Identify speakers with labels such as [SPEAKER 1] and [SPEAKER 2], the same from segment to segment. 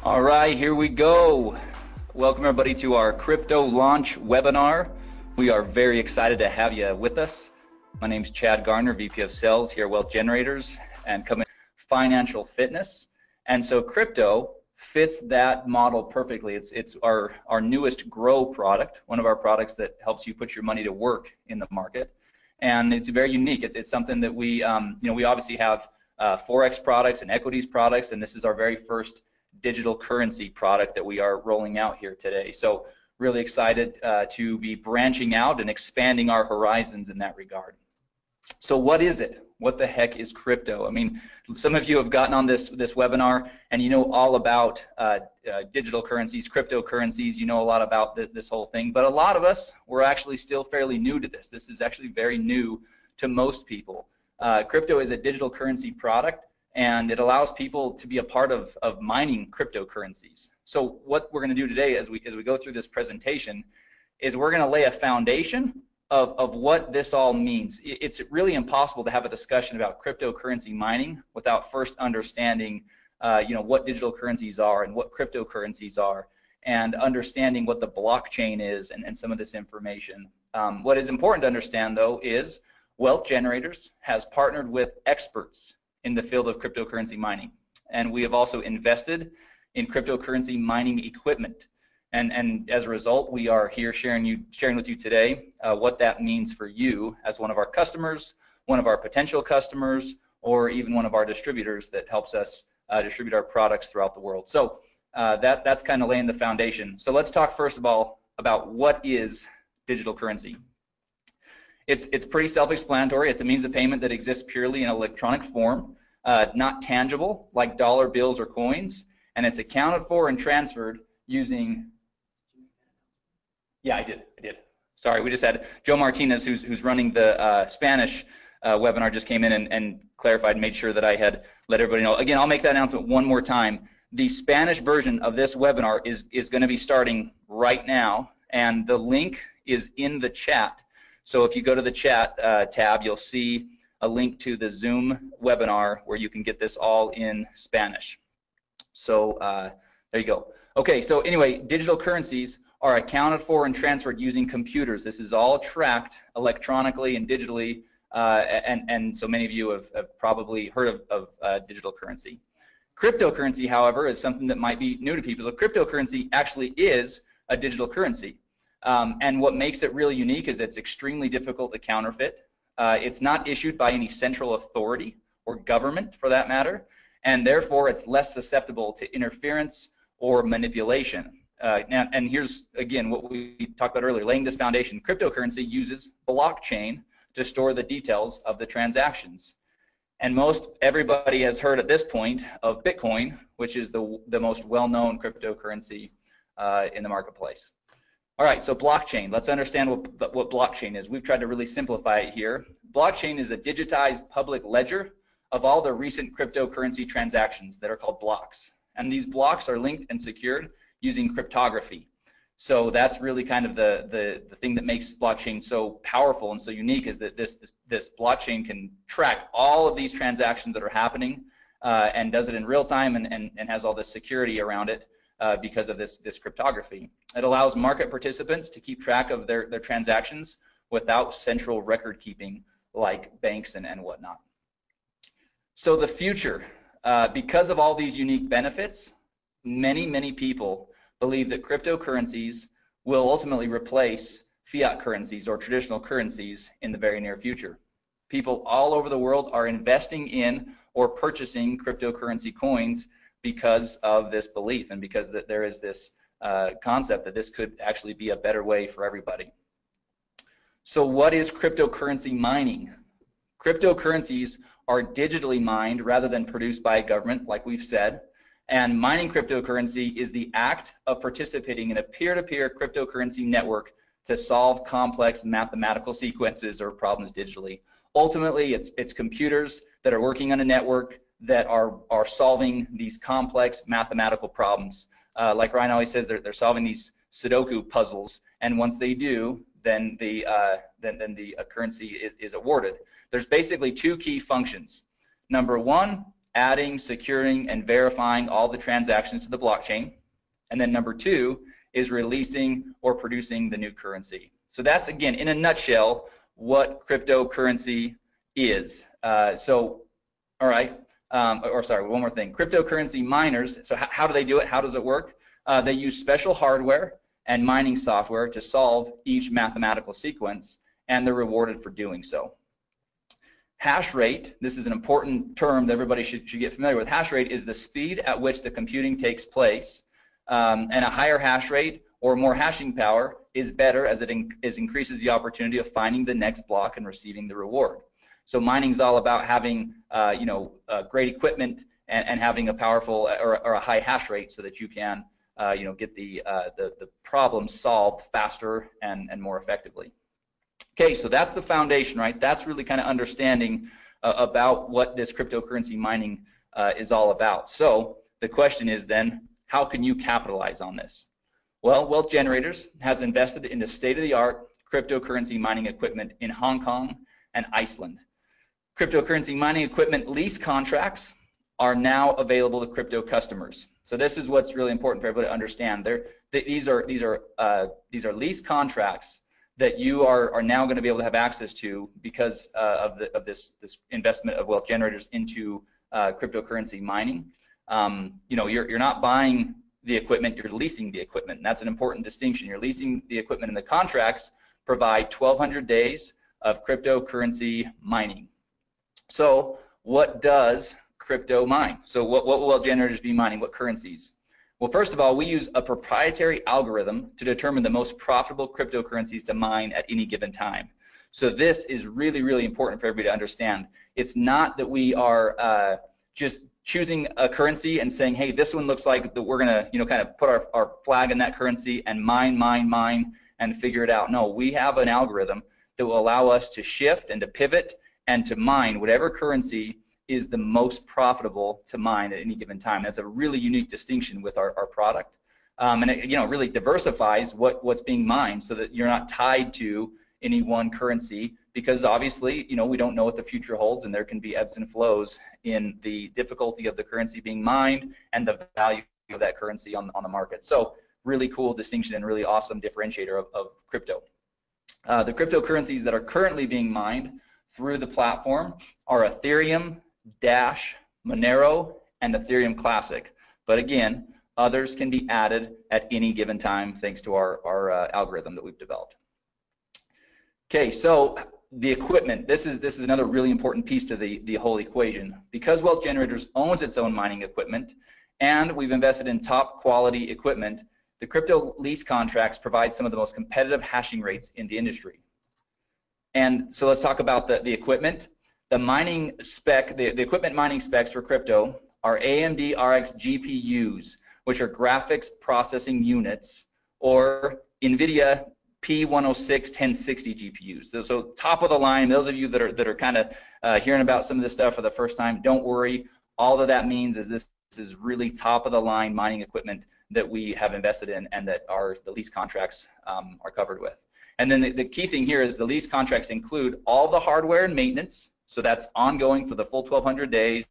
[SPEAKER 1] All right, here we go. Welcome everybody to our crypto launch webinar. We are very excited to have you with us. My name is Chad Garner, VP of Sales here at Wealth Generators and coming financial fitness. And so crypto fits that model perfectly. It's our newest Grow product, one of our products that helps you put your money to work in the market. And it's very unique. It's something that we obviously have Forex products and equities products, and this is our very first digital currency product that we are rolling out here today. So really excited to be branching out and expanding our horizons in that regard. So what is it? What the heck is crypto? I mean, some of you have gotten on this webinar and you know all about digital currencies, cryptocurrencies, you know a lot about this whole thing, but a lot of us, we're actually still fairly new to this. This is actually very new to most people. Crypto is a digital currency product, and it allows people to be a part of mining cryptocurrencies. So what we're going to do today as we go through this presentation is we're going to lay a foundation of what this all means. It's really impossible to have a discussion about cryptocurrency mining without first understanding what digital currencies are and what cryptocurrencies are, and understanding what the blockchain is and some of this information. What is important to understand though is Wealth Generators has partnered with experts in the field of cryptocurrency mining, and we have also invested in cryptocurrency mining equipment, and as a result we are here sharing with you today what that means for you as one of our customers, one of our potential customers, or even one of our distributors that helps us distribute our products throughout the world. So that's kind of laying the foundation. So let's talk first of all about what is digital currency. It's pretty self-explanatory. It's a means of payment that exists purely in electronic form, not tangible like dollar bills or coins, and it's accounted for and transferred using. Yeah, I did. Sorry, we just had Joe Martinez, who's running the Spanish webinar, just came in and clarified, made sure that I had let everybody know. Again, I'll make that announcement one more time. The Spanish version of this webinar is going to be starting right now, and the link is in the chat. So if you go to the chat tab, you'll see a link to the Zoom webinar where you can get this all in Spanish. So there you go. Okay, so anyway, digital currencies are accounted for and transferred using computers. This is all tracked electronically and digitally, and so many of you have probably heard of digital currency. Cryptocurrency, however, is something that might be new to people. So cryptocurrency actually is a digital currency. And what makes it really unique is it's extremely difficult to counterfeit. It's not issued by any central authority or government for that matter, and therefore it's less susceptible to interference or manipulation. And here's again what we talked about earlier, laying this foundation. Cryptocurrency uses blockchain to store the details of the transactions. And most everybody has heard at this point of Bitcoin, which is the most well-known cryptocurrency in the marketplace. All right, so blockchain. Let's understand what blockchain is. We've tried to really simplify it here. Blockchain is a digitized public ledger of all the recent cryptocurrency transactions that are called blocks. And these blocks are linked and secured using cryptography. So that's really kind of the thing that makes blockchain so powerful and so unique, is that this blockchain can track all of these transactions that are happening and does it in real time and has all this security around it. Because of this cryptography. It allows market participants to keep track of their transactions without central record keeping like banks and whatnot. So the future, because of all these unique benefits, many people believe that cryptocurrencies will ultimately replace fiat currencies or traditional currencies in the very near future. People all over the world are investing in or purchasing cryptocurrency coins because of this belief and because that there is this concept that this could actually be a better way for everybody. So what is cryptocurrency mining? Cryptocurrencies are digitally mined rather than produced by a government, like we've said, and mining cryptocurrency is the act of participating in a peer-to-peer cryptocurrency network to solve complex mathematical sequences or problems digitally. Ultimately, it's computers that are working on a network that are solving these complex mathematical problems. Like Ryan always says, they're solving these Sudoku puzzles, and once they do, then the currency is awarded. There's basically two key functions. Number one, adding, securing, and verifying all the transactions to the blockchain. And then number 2 is releasing or producing the new currency. So that's, again, in a nutshell, what cryptocurrency is. All right, sorry, one more thing. Cryptocurrency miners, so how do they do it? How does it work? They use special hardware and mining software to solve each mathematical sequence, and they're rewarded for doing so. Hash rate, this is an important term that everybody should get familiar with. Hash rate is the speed at which the computing takes place, and a higher hash rate or more hashing power is better as it increases the opportunity of finding the next block and receiving the reward. So mining is all about having great equipment and having a powerful or a high hash rate so that you can get the problem solved faster and more effectively. Okay, so that's the foundation, right? That's really kind of understanding about what this cryptocurrency mining is all about. So the question is then, how can you capitalize on this? Well, Wealth Generators has invested in the state-of-the-art cryptocurrency mining equipment in Hong Kong and Iceland. Cryptocurrency mining equipment lease contracts are now available to crypto customers. So this is what's really important for everybody to understand. These are lease contracts that you are now going to be able to have access to because of this investment of Wealth Generators into cryptocurrency mining. You're not buying the equipment, you're leasing the equipment. And that's an important distinction. You're leasing the equipment, and the contracts provide 1,200 days of cryptocurrency mining. So what does crypto mine? So what will Wealth Generators be mining? What currencies? Well, first of all, we use a proprietary algorithm to determine the most profitable cryptocurrencies to mine at any given time. So this is really, really important for everybody to understand. It's not that we are just choosing a currency and saying, hey, this one looks like that we're gonna, kind of put our flag in that currency and mine, and figure it out. No, we have an algorithm that will allow us to shift and to pivot and to mine whatever currency is the most profitable to mine at any given time. That's a really unique distinction with our product. And it really diversifies what's being mined so that you're not tied to any one currency, because obviously, we don't know what the future holds, and there can be ebbs and flows in the difficulty of the currency being mined and the value of that currency on the market. So really cool distinction and really awesome differentiator of crypto. The cryptocurrencies that are currently being mined through the platform are Ethereum, Dash, Monero, and Ethereum Classic. But again, others can be added at any given time thanks to our algorithm that we've developed. Okay, so the equipment, this is another really important piece to the whole equation. Because Wealth Generators owns its own mining equipment, and we've invested in top quality equipment, the crypto lease contracts provide some of the most competitive hashing rates in the industry. And so let's talk about the equipment. The mining spec, the equipment mining specs for crypto are AMD RX GPUs, which are graphics processing units, or NVIDIA P106 1060 GPUs. So top of the line, those of you that are kind of hearing about some of this stuff for the first time, don't worry. All that means is this is really top of the line mining equipment that we have invested in and that the lease contracts are covered with. And then the key thing here is the lease contracts include all the hardware and maintenance, so that's ongoing for the full 1,200 days,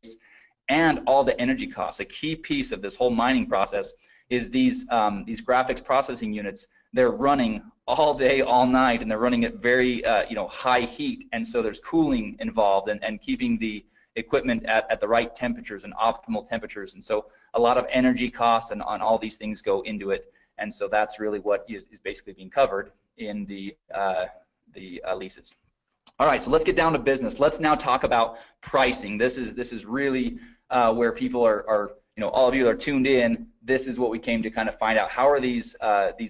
[SPEAKER 1] and all the energy costs. A key piece of this whole mining process is these graphics processing units. They're running all day, all night, and they're running at very high heat, and so there's cooling involved and keeping the equipment at the right temperatures and optimal temperatures. And so a lot of energy costs and on all these things go into it, and so that's really what is basically being covered in the leases. All right, so let's get down to business. Let's now talk about pricing. This is really where people are all of you that are tuned in. This is what we came to kind of find out. How are these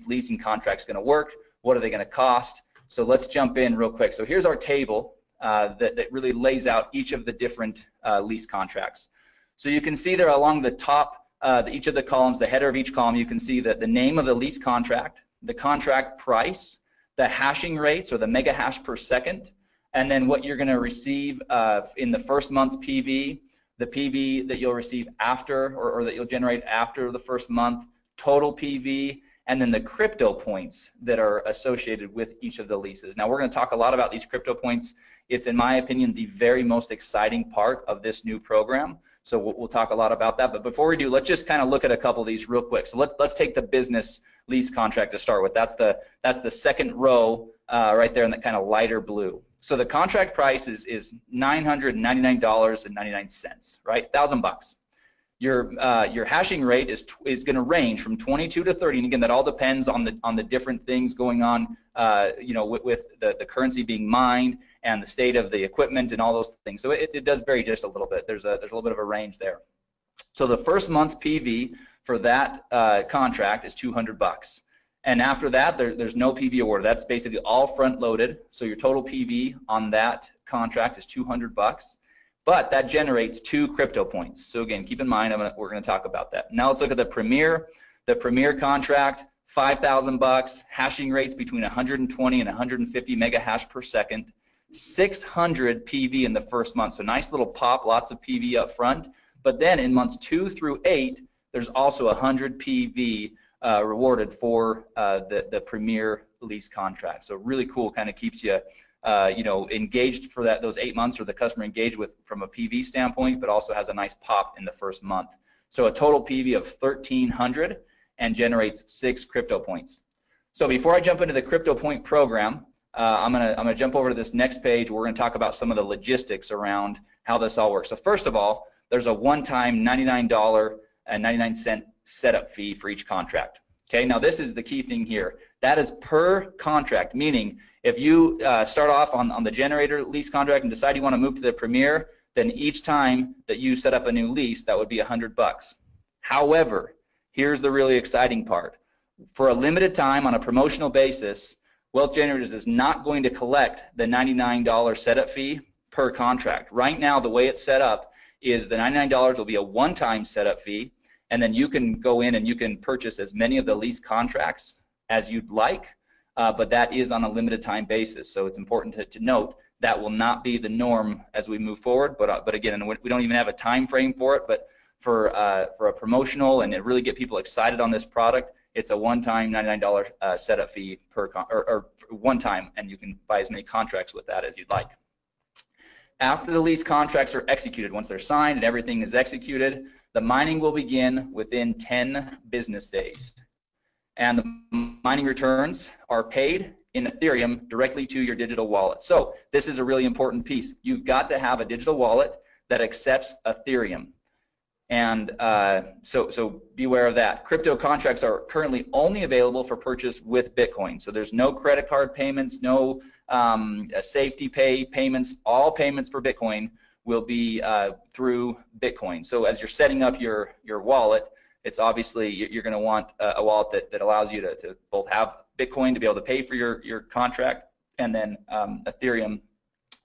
[SPEAKER 1] leasing contracts going to work? What are they going to cost? So let's jump in real quick. So here's our table that really lays out each of the different lease contracts. So you can see there along the top, each of the columns, the header of each column, you can see that the name of the lease contract, the contract price, the hashing rates or the mega hash per second, and then what you're going to receive in the first month's PV, the PV that you'll receive after or that you'll generate after the first month, total PV, and then the crypto points that are associated with each of the leases. Now we're going to talk a lot about these crypto points It's, in my opinion, the very most exciting part of this new program. So we'll talk a lot about that. But before we do, let's just kind of look at a couple of these real quick. So let's take the business lease contract to start with. That's the second row right there in that kind of lighter blue. So the contract price is $999.99, right? $1,000. Your hashing rate is going to range from 22 to 30, and again, that all depends on the different things going on, you know, with the currency being mined and the state of the equipment and all those things. So it does vary just a little bit. There's a little bit of a range there. So the first month's PV for that contract is $200, and after that, there's no PV awarded. That's basically all front loaded. So your total PV on that contract is $200. But that generates 2 crypto points. So again, keep in mind, we're going to talk about that. Now let's look at the Premier. The Premier contract, $5,000, hashing rates between 120 and 150 mega hash per second, 600 PV in the first month. So nice little pop, lots of PV up front. But then in months 2 through 8, there's also 100 PV rewarded for the Premier lease contract. So really cool, kind of keeps you you know, engaged for those 8 months, or the customer engaged with from a PV standpoint, but also has a nice pop in the first month. So a total PV of 1,300 and generates 6 crypto points. So before I jump into the crypto point program, I'm gonna jump over to this next page. We're gonna talk about some of the logistics around how this all works. So first of all, there's a one-time $99.99 setup fee for each contract. Okay, now this is the key thing here. That is per contract, meaning if you start off on the generator lease contract and decide you want to move to the Premier, then each time that you set up a new lease, that would be $100. However, here's the really exciting part. For a limited time on a promotional basis, Wealth Generators is not going to collect the $99 setup fee per contract. Right now, the way it's set up is the $99 will be a one-time setup fee, and then you can go in and you can purchase as many of the lease contracts as you'd like, but that is on a limited time basis. So it's important to note that will not be the norm as we move forward. But again, we don't even have a time frame for it. But for a promotional and to really get people excited on this product, it's a one-time $99 setup fee or one time, and you can buy as many contracts with that as you'd like. After the lease contracts are executed, once they're signed and everything is executed, the mining will begin within 10 business days. And the mining returns are paid in Ethereum directly to your digital wallet. So this is a really important piece. You've got to have a digital wallet that accepts Ethereum. And so beware of that. Crypto contracts are currently only available for purchase with Bitcoin. So there's no credit card payments, no safety payments. All payments for Bitcoin will be through Bitcoin. So as you're setting up your wallet, it's obviously you're going to want a wallet that allows you to both have Bitcoin to be able to pay for your contract, and then Ethereum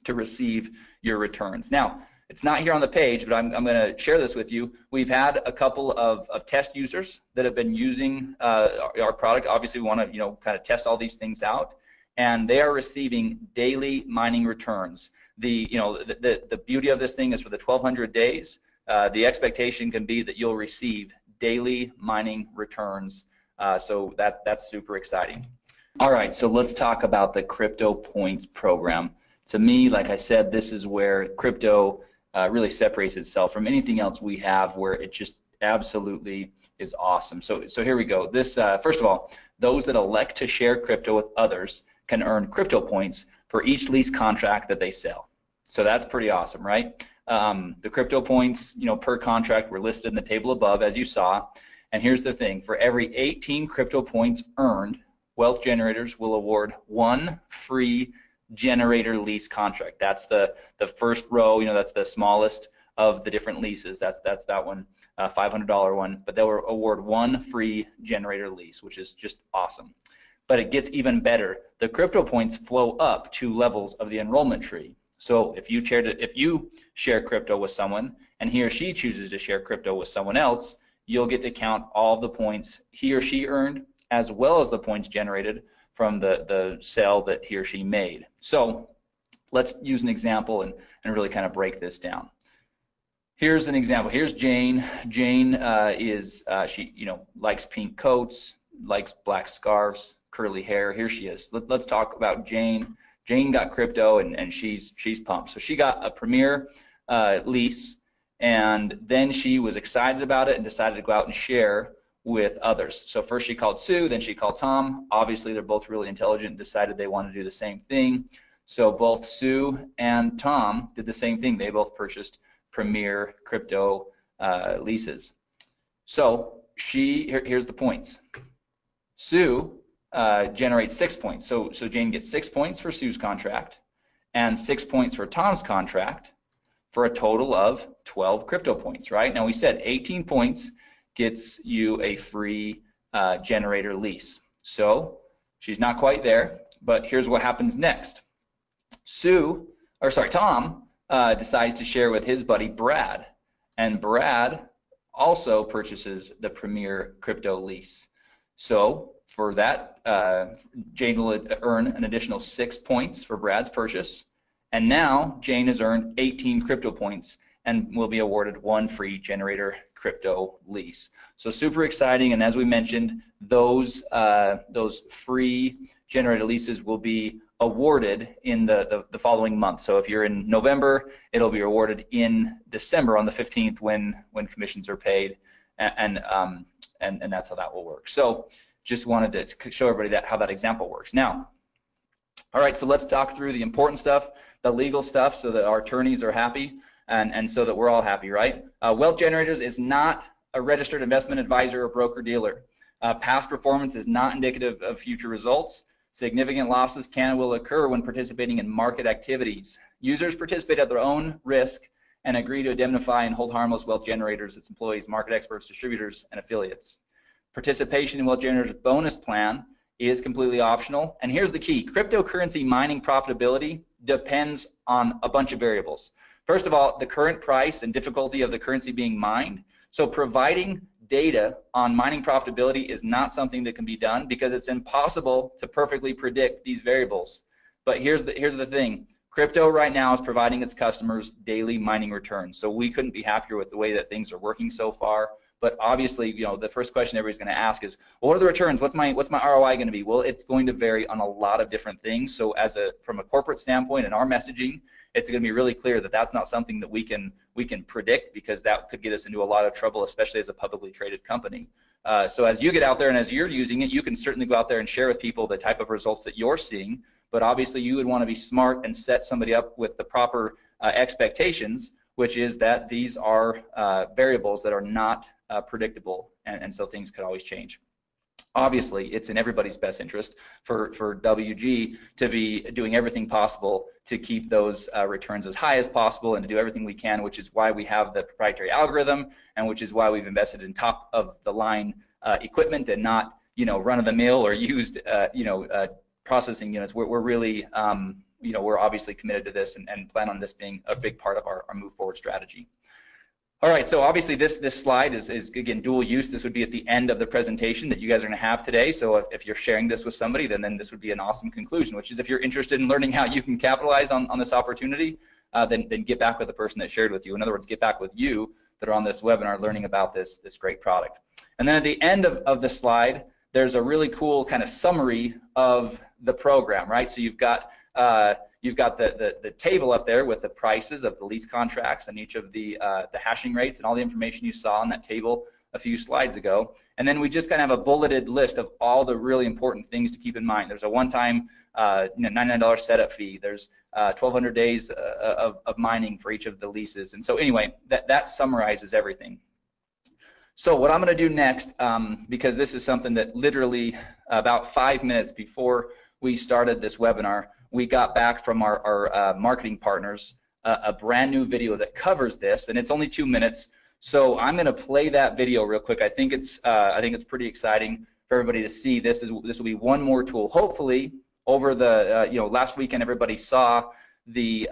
[SPEAKER 1] to receive your returns. Now, it's not here on the page, but I'm going to share this with you. We've had a couple of test users that have been using our product. Obviously, we want to kind of test all these things out, and they are receiving daily mining returns. The beauty of this thing is for the 1,200 days, the expectation can be that you'll receive daily mining returns. So that's super exciting. All right, so let's talk about the Crypto Points program. To me, like I said, this is where crypto really separates itself from anything else we have, where it just absolutely is awesome. So here we go. This first of all, those that elect to share crypto with others can earn crypto points for each lease contract that they sell. So that's pretty awesome, right? The crypto points, per contract were listed in the table above, as you saw. And here's the thing: for every 18 crypto points earned, Wealth Generators will award 1 free generator lease contract. That's the first row. That's the smallest of the different leases. That's that one, $500 one. But they'll award 1 free generator lease, which is just awesome. But it gets even better. The crypto points flow up 2 levels of the enrollment tree. So if you share crypto with someone and he or she chooses to share crypto with someone else, you'll get to count all of the points he or she earned, as well as the points generated from the sale that he or she made. So let's use an example and really kind of break this down. Here's an example. Here's Jane. Jane she likes pink coats, likes black scarves, curly hair. Here she is. Let's talk about Jane. Jane got crypto, and she's pumped. So she got a Premier lease, and then she was excited about it and decided to go out and share with others. So first she called Sue, then she called Tom. Obviously, they're both really intelligent and decided they want to do the same thing. So both Sue and Tom did the same thing. They both purchased Premier crypto leases. So here's the points. Sue generates 6 points. So Jane gets 6 points for Sue's contract and 6 points for Tom's contract, for a total of 12 crypto points, right? Now we said 18 points gets you a free generator lease. So she's not quite there, but here's what happens next. Tom decides to share with his buddy Brad, and Brad also purchases the Premier crypto lease. So for that, Jane will earn an additional 6 points for Brad's purchase. And now Jane has earned 18 crypto points and will be awarded 1 free generator crypto lease. So super exciting. And as we mentioned, those free generator leases will be awarded in the following month. So if you're in November, it'll be awarded in December on the 15th when commissions are paid, and that's how that will work. So just wanted to show everybody how that example works. Now, all right, so let's talk through the important stuff, the legal stuff, so that our attorneys are happy and so that we're all happy, right? Wealth Generators is not a registered investment advisor or broker-dealer. Past performance is not indicative of future results. Significant losses can and will occur when participating in market activities. Users participate at their own risk and agree to indemnify and hold harmless Wealth Generators, its employees, market experts, distributors, and affiliates. Participation in Wealth Generators bonus plan is completely optional. And here's the key: cryptocurrency mining profitability depends on a bunch of variables. First of all, the current price and difficulty of the currency being mined. So providing data on mining profitability is not something that can be done because it's impossible to perfectly predict these variables. But here's the thing: crypto right now is providing its customers daily mining returns. So we couldn't be happier with the way that things are working so far. But obviously, the first question everybody's going to ask is, well, what are the returns? What's my ROI going to be? Well, it's going to vary on a lot of different things. So from a corporate standpoint and our messaging, it's going to be really clear that that's not something that we can predict, because that could get us into a lot of trouble, especially as a publicly traded company. So as you get out there and as you're using it, you can certainly go out there and share with people the type of results that you're seeing. But obviously, you would want to be smart and set somebody up with the proper expectations, which is that these are variables that are not predictable, and so things could always change. Obviously, it's in everybody's best interest for WG to be doing everything possible to keep those returns as high as possible and to do everything we can, which is why we have the proprietary algorithm, and which is why we've invested in top of the line equipment and not run-of-the-mill or used processing units. We're really we're obviously committed to this and plan on this being a big part of our move forward strategy. All right, so obviously this slide is again dual use. This would be at the end of the presentation that you guys are going to have today. So if you're sharing this with somebody, then this would be an awesome conclusion, which is if you're interested in learning how you can capitalize on this opportunity, then get back with the person that shared with you. In other words, get back with you that are on this webinar learning about this great product. And then at the end of the slide, there's a really cool kind of summary of the program, right? So you've got the table up there with the prices of the lease contracts and each of the hashing rates and all the information you saw on that table a few slides ago. And then we just kind of have a bulleted list of all the really important things to keep in mind. There's a one-time $99 setup fee. There's 1,200 days of mining for each of the leases. And so anyway, that summarizes everything. So what I'm going to do next, because this is something that literally about 5 minutes before we started this webinar, we got back from our marketing partners a brand new video that covers this, and it's only 2 minutes. So I'm going to play that video real quick. I think it's pretty exciting for everybody to see. This will be one more tool. Hopefully, over the last weekend, everybody saw the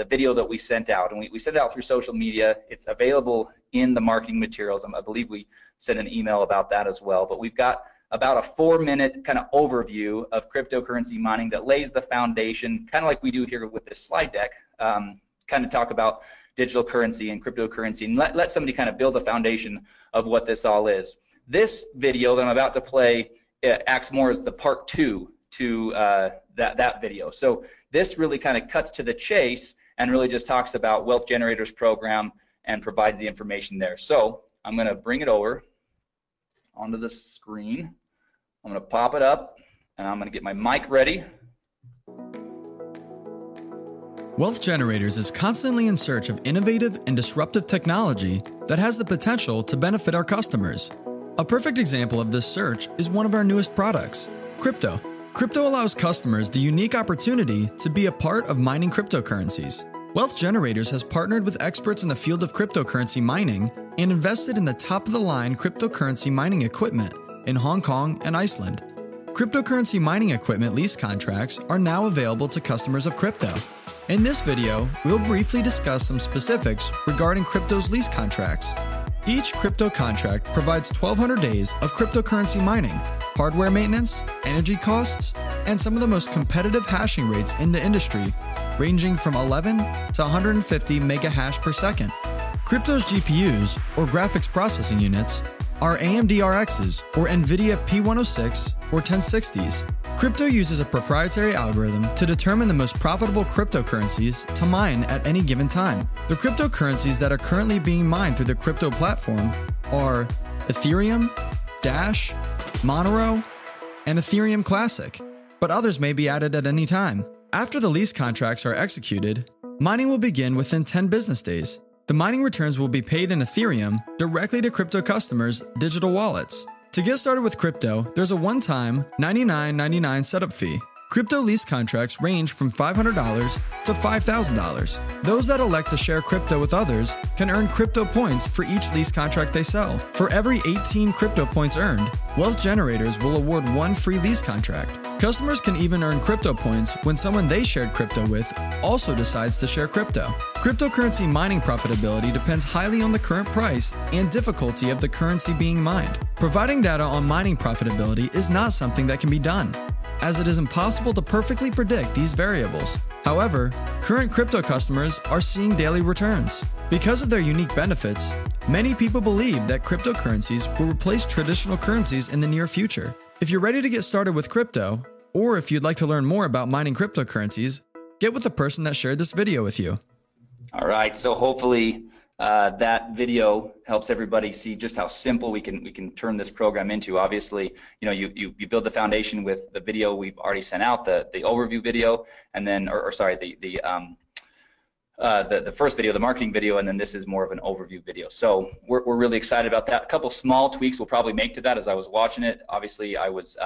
[SPEAKER 1] video that we sent out, and we sent it out through social media. It's available in the marketing materials. I believe we sent an email about that as well. But we've got about a 4-minute kind of overview of cryptocurrency mining that lays the foundation, kind of like we do here with this slide deck, kind of talk about digital currency and cryptocurrency, and let somebody kind of build a foundation of what this all is. This video that I'm about to play acts more as the part 2 to that video. So this really kind of cuts to the chase and really just talks about Wealth Generators program and provides the information there. So I'm going to bring it over onto the screen. I'm going to pop it up, and I'm going to get my mic ready.
[SPEAKER 2] Wealth Generators is constantly in search of innovative and disruptive technology that has the potential to benefit our customers. A perfect example of this search is one of our newest products, crypto. Crypto allows customers the unique opportunity to be a part of mining cryptocurrencies. Wealth Generators has partnered with experts in the field of cryptocurrency mining and invested in the top-of-the-line cryptocurrency mining equipment in Hong Kong and Iceland. Cryptocurrency mining equipment lease contracts are now available to customers of crypto. In this video, we'll briefly discuss some specifics regarding crypto's lease contracts. Each crypto contract provides 1,200 days of cryptocurrency mining, hardware maintenance, energy costs, and some of the most competitive hashing rates in the industry, ranging from 11 to 150 mega hash per second. Crypto's GPUs, or graphics processing units, are AMD RXs, or NVIDIA P106 or 1060s. Crypto uses a proprietary algorithm to determine the most profitable cryptocurrencies to mine at any given time. The cryptocurrencies that are currently being mined through the crypto platform are Ethereum, Dash, Monero, and Ethereum Classic, but others may be added at any time. After the lease contracts are executed, mining will begin within 10 business days. The mining returns will be paid in Ethereum directly to crypto customers' digital wallets. To get started with crypto, there's a one-time $99.99 setup fee. Crypto lease contracts range from $500 to $5,000. Those that elect to share crypto with others can earn crypto points for each lease contract they sell. For every 18 crypto points earned, Wealth Generators will award one free lease contract. Customers can even earn crypto points when someone they shared crypto with also decides to share crypto. Cryptocurrency mining profitability depends highly on the current price and difficulty of the currency being mined. Providing data on mining profitability is not something that can be done, as it is impossible to perfectly predict these variables. However, current crypto customers are seeing daily returns. Because of their unique benefits, many people believe that cryptocurrencies will replace traditional currencies in the near future. If you're ready to get started with crypto, or if you'd like to learn more about mining cryptocurrencies, get with the person that shared this video with you.
[SPEAKER 1] All right, so hopefully that video helps everybody see just how simple we can turn this program into. Obviously, you know, you build the foundation with the video we've already sent out, the overview video, and then, the first video, the marketing video, and then this is more of an overview video. So we're really excited about that. A couple small tweaks we'll probably make to that as I was watching it. Obviously, I was,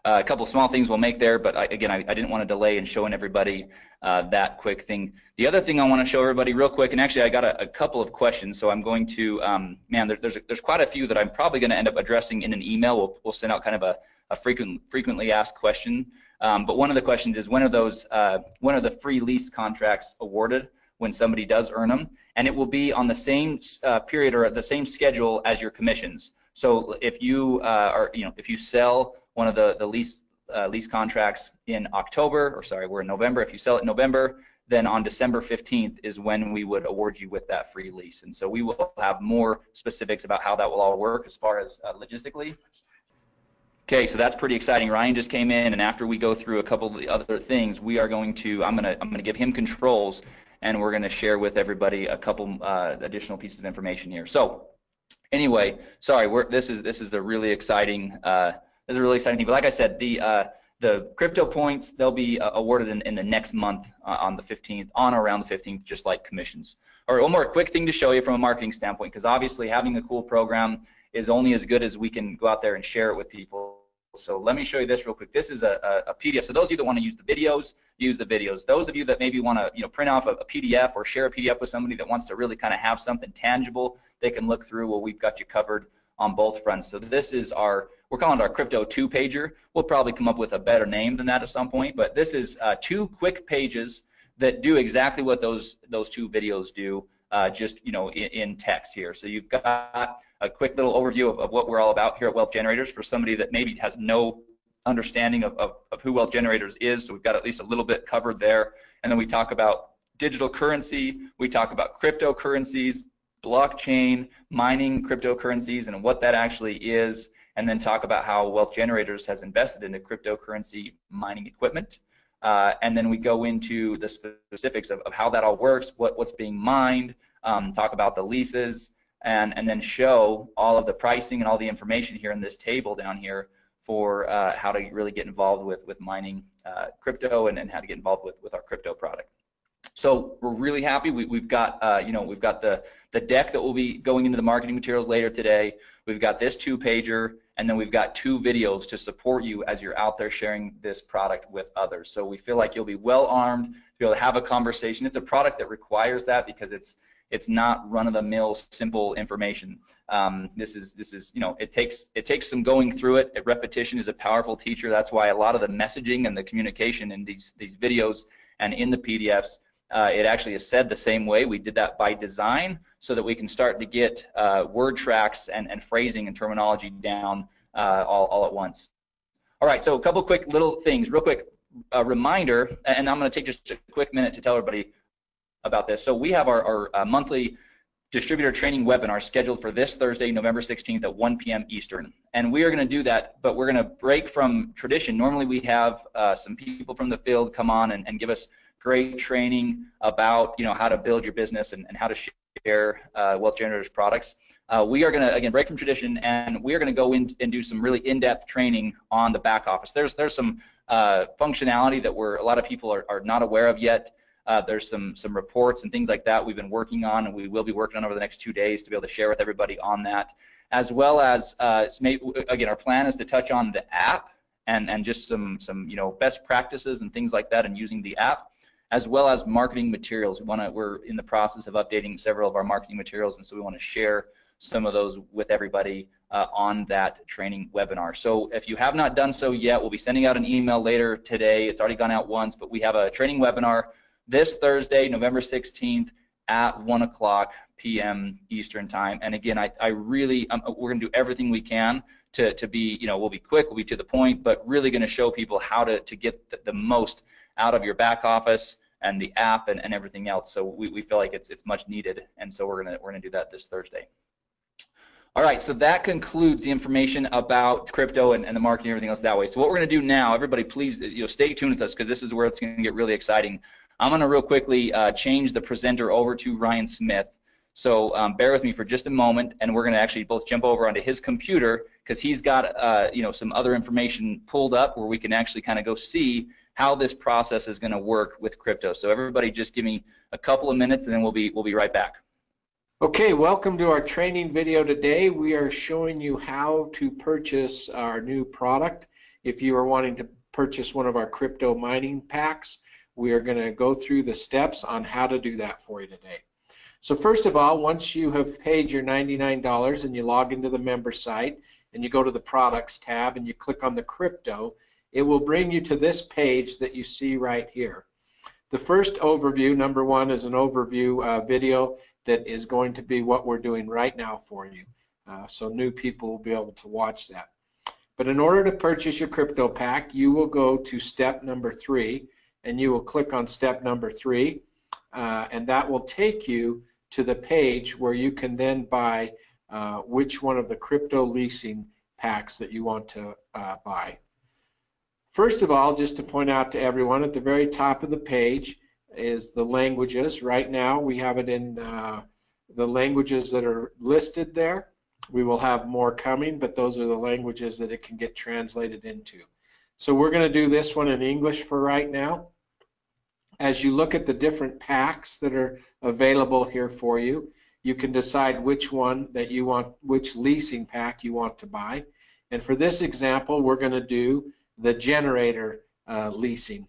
[SPEAKER 1] a couple small things we'll make there, but I didn't want to delay in showing everybody that quick thing. The other thing I want to show everybody real quick, and actually I got a couple of questions, so I'm going to, there's quite a few that I'm probably going to end up addressing in an email. We'll send out kind of a frequently asked question. But one of the questions is, when are the free lease contracts awarded when somebody does earn them? And it will be on the same period or the same schedule as your commissions. So if you if you sell one of the lease contracts in October, or sorry, we're in November. If you sell it in November, then on December 15th is when we would award you with that free lease. And so we will have more specifics about how that will all work as far as logistically. Okay, so that's pretty exciting. Ryan just came in, and after we go through a couple of the other things, we are going to, I'm gonna give him controls, and we're gonna share with everybody a couple additional pieces of information here. So anyway, sorry, this is a really exciting thing. But like I said, the crypto points, they'll be awarded in the next month on the 15th, on or around the 15th, just like commissions. All right, one more quick thing to show you from a marketing standpoint, because obviously having a cool program is only as good as we can go out there and share it with people. So let me show you this real quick. This is a PDF. So those of you that want to use the videos, use the videos. Those of you that maybe want to print off a PDF or share a PDF with somebody that wants to really kind of have something tangible they can look through, well, we've got you covered on both fronts. So this is we're calling it our Crypto 2-pager. We'll probably come up with a better name than that at some point, but this is 2 quick pages that do exactly what those 2 videos do, just in text here. So you've got a quick little overview of what we're all about here at Wealth Generators for somebody that maybe has no understanding of who Wealth Generators is. So we've got at least a little bit covered there. And then we talk about digital currency, we talk about cryptocurrencies, blockchain, mining cryptocurrencies, and what that actually is. and then talk about how Wealth Generators has invested into cryptocurrency mining equipment. And then we go into the specifics of how that all works, what's being mined, talk about the leases, and then show all of the pricing and all the information here in this table down here for how to really get involved with mining crypto and how to get involved with our crypto product. So we're really happy. We've got we've got the deck that will be going into the marketing materials later today. We've got this 2-pager, and then we've got 2 videos to support you as you're out there sharing this product with others. So we feel like you'll be well armed to be able to have a conversation. It's a product that requires that because it's not run-of-the-mill simple information. This is it takes some going through it. Repetition is a powerful teacher. That's why a lot of the messaging and the communication in these videos and in the PDFs, it actually is said the same way. We did that by design so that we can start to get word tracks and phrasing and terminology down all at once. All right, so a couple quick little things, real quick reminder, and I'm going to take just a quick minute to tell everybody about this. So we have our monthly distributor training webinar scheduled for this Thursday, November 16th at 1 p.m. Eastern. And we are going to do that, but we're going to break from tradition. Normally we have some people from the field come on and give us great training about how to build your business and how to share Wealth Generators products. We are going to, again, break from tradition, and we are going to go in and do some really in-depth training on the back office. There's some functionality that a lot of people are not aware of yet. There's some reports and things like that we've been working on, and we will be working on over the next 2 days to be able to share with everybody on that, as well as again, our plan is to touch on the app and just some best practices and things like that, and using the app, as well as marketing materials. We're in the process of updating several of our marketing materials, and so we want to share some of those with everybody on that training webinar. So if you have not done so yet, we'll be sending out an email later today. It's already gone out once, but we have a training webinar this Thursday, November 16th at 1 p.m. Eastern time. And again, we're going to do everything we can to be, we'll be quick, we'll be to the point, but really going to show people how to get the most out of your back office and the app and everything else. So we feel like it's much needed, and so we're gonna do that this Thursday. All right, so that concludes the information about crypto and the marketing and everything else that way. So what we're gonna do now, everybody please stay tuned with us, because this is where it's gonna get really exciting. I'm gonna real quickly change the presenter over to Ryan Smith. So bear with me for just a moment, and we're gonna actually both jump over onto his computer, because he's got some other information pulled up where we can actually kind of go see how this process is going to work with crypto. So everybody just give me a couple of minutes, and then we'll be right back.
[SPEAKER 3] Okay, welcome to our training video today. We are showing you how to purchase our new product. If you are wanting to purchase one of our crypto mining packs, we are going to go through the steps on how to do that for you today. So first of all, once you have paid your $99 and you log into the member site and you go to the products tab and you click on the crypto, it will bring you to this page that you see right here. The first overview, number 1, is an overview video that is going to be what we're doing right now for you. So new people will be able to watch that. But in order to purchase your crypto pack, you will go to step number 3, and you will click on step number 3, and that will take you to the page where you can then buy which one of the crypto leasing packs that you want to buy. First of all, just to point out to everyone, at the very top of the page is the languages. Right now we have it in the languages that are listed there. We will have more coming, but those are the languages that it can get translated into. So we're going to do this one in English for right now. As you look at the different packs that are available here for you, you can decide which one that you want, which leasing pack you want to buy. And for this example, we're going to do the generator leasing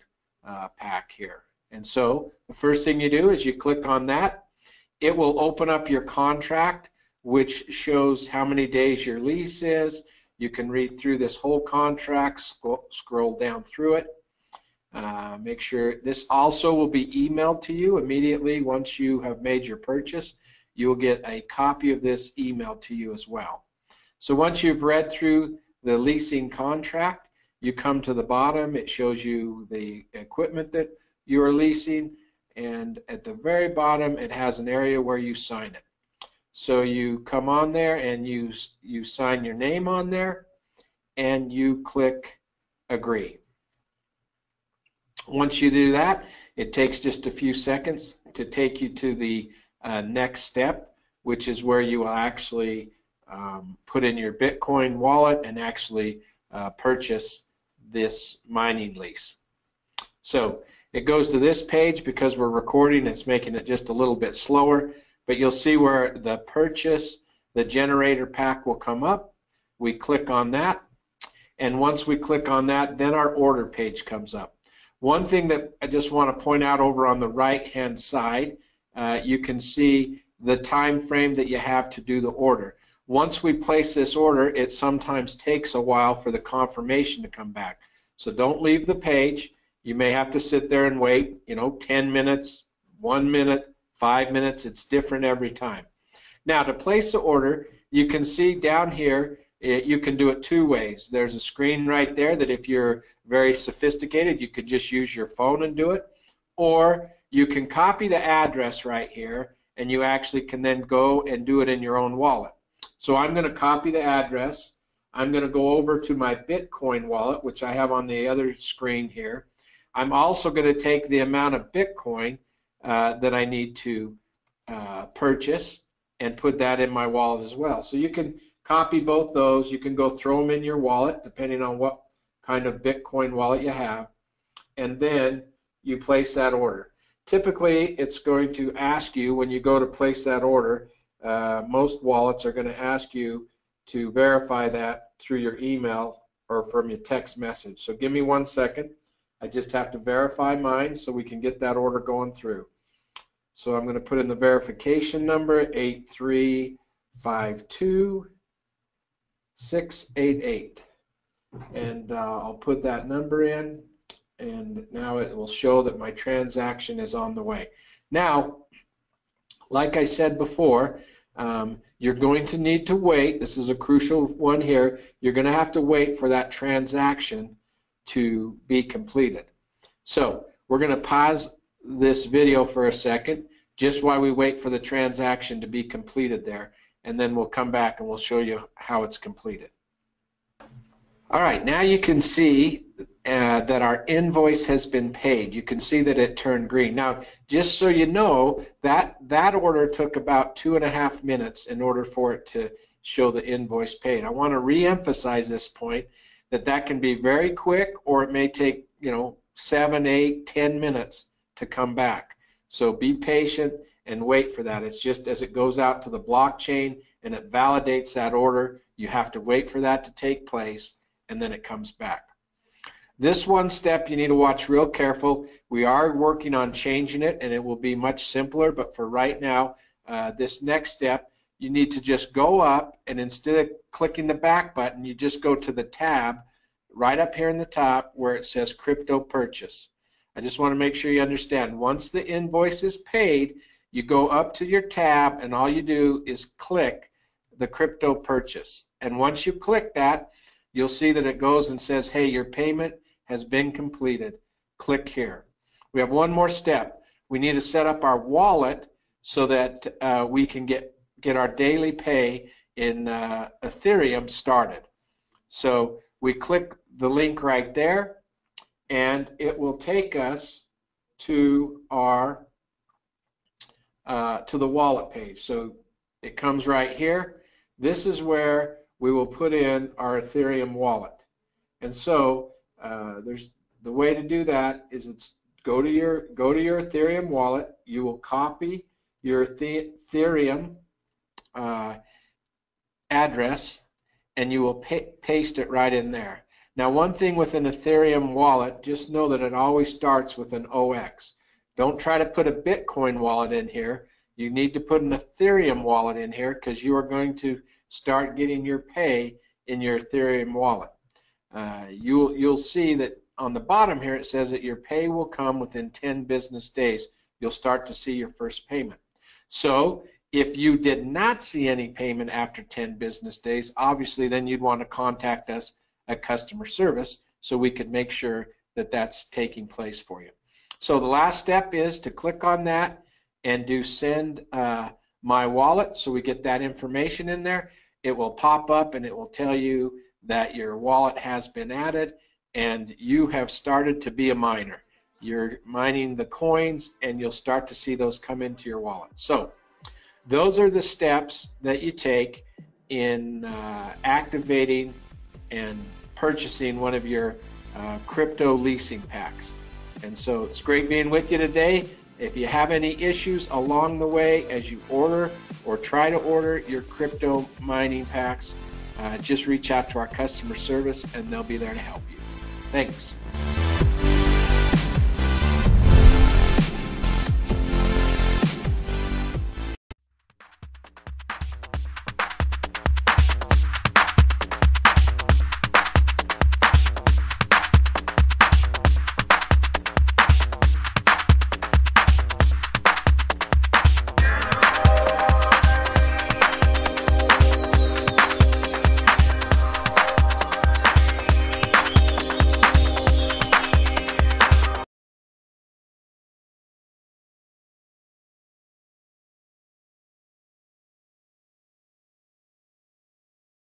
[SPEAKER 3] pack here. And so the first thing you do is you click on that. It will open up your contract, which shows how many days your lease is. You can read through this whole contract, scroll down through it. Make sure this also will be emailed to you immediately once you have made your purchase. You will get a copy of this emailed to you as well. So once you've read through the leasing contract, you come to the bottom. It shows you the equipment that you are leasing, and at the very bottom it has an area where you sign it. So you come on there and you sign your name on there, and you click agree. Once you do that, it takes just a few seconds to take you to the next step, which is where you will actually put in your Bitcoin wallet and actually purchase this mining lease. So it goes to this page. Because we're recording, it's making it just a little bit slower, but you'll see where the purchase, the generator pack will come up. We click on that, and once we click on that, then our order page comes up. One thing that I just want to point out over on the right hand side, you can see the time frame that you have to do the order. Once we place this order, it sometimes takes a while for the confirmation to come back. So don't leave the page. You may have to sit there and wait, 10 minutes, 1 minute, 5 minutes. It's different every time. Now, to place the order, you can see down here, you can do it two ways. There's a screen right there that if you're very sophisticated, you could just use your phone and do it. Or you can copy the address right here, and you actually can then go and do it in your own wallet. So I'm going to copy the address. I'm going to go over to my Bitcoin wallet, which I have on the other screen here. I'm also going to take the amount of Bitcoin that I need to purchase and put that in my wallet as well. So you can copy both those. You can go throw them in your wallet, depending on what kind of Bitcoin wallet you have, and then you place that order. Typically, it's going to ask you when you go to place that order, most wallets are going to ask you to verify that through your email or from your text message. So give me 1 second. I just have to verify mine so we can get that order going through. So I'm going to put in the verification number, 8352688. And I'll put that number in, and now it will show that my transaction is on the way. Now, like I said before, you're going to need to wait. This is a crucial one here. You're going to have to wait for that transaction to be completed. So we're going to pause this video for a second, just while we wait for the transaction to be completed there, and then we'll come back and we'll show you how it's completed. All right, now you can see that our invoice has been paid. You can see that it turned green. Now, just so you know, that order took about 2.5 minutes in order for it to show the invoice paid. I want to re-emphasize this point, that can be very quick, or it may take 7, 8, 10 minutes to come back. So be patient and wait for that. It's just as it goes out to the blockchain and it validates that order, you have to wait for that to take place, and then it comes back. This one step you need to watch real careful. We are working on changing it, and it will be much simpler, but for right now, this next step, you need to just go up, and instead of clicking the back button, you just go to the tab right up here in the top where it says crypto purchase. I just want to make sure you understand. Once the invoice is paid, you go up to your tab, and all you do is click the crypto purchase. And once you click that, you'll see that it goes and says, hey, your payment has been completed. Click here. We have one more step. We need to set up our wallet so that we can get our daily pay in Ethereum started. So we click the link right there, and it will take us to our to the wallet page. So it comes right here. This is where we will put in our Ethereum wallet. And so there's the way to do that is go to your Ethereum wallet. You will copy your Ethereum address, and you will paste it right in there. Now, one thing with an Ethereum wallet, just know that it always starts with an OX. Don't try to put a Bitcoin wallet in here. You need to put an Ethereum wallet in here, because you are going to start getting your pay in your Ethereum wallet. You'll see that on the bottom here it says that your pay will come within 10 business days. You'll start to see your first payment. So if you did not see any payment after 10 business days, obviously then you'd want to contact us at customer service so we could make sure that that's taking place for you. So the last step is to click on that and do send my wallet, so we get that information in there. It will pop up and it will tell you that your wallet has been added and you have started to be a miner. You're mining the coins and you'll start to see those come into your wallet. So those are the steps that you take in activating and purchasing one of your crypto leasing packs. And so it's great being with you today. If you have any issues along the way as you order or try to order your crypto mining packs, just reach out to our customer service and they'll be there to help you. Thanks.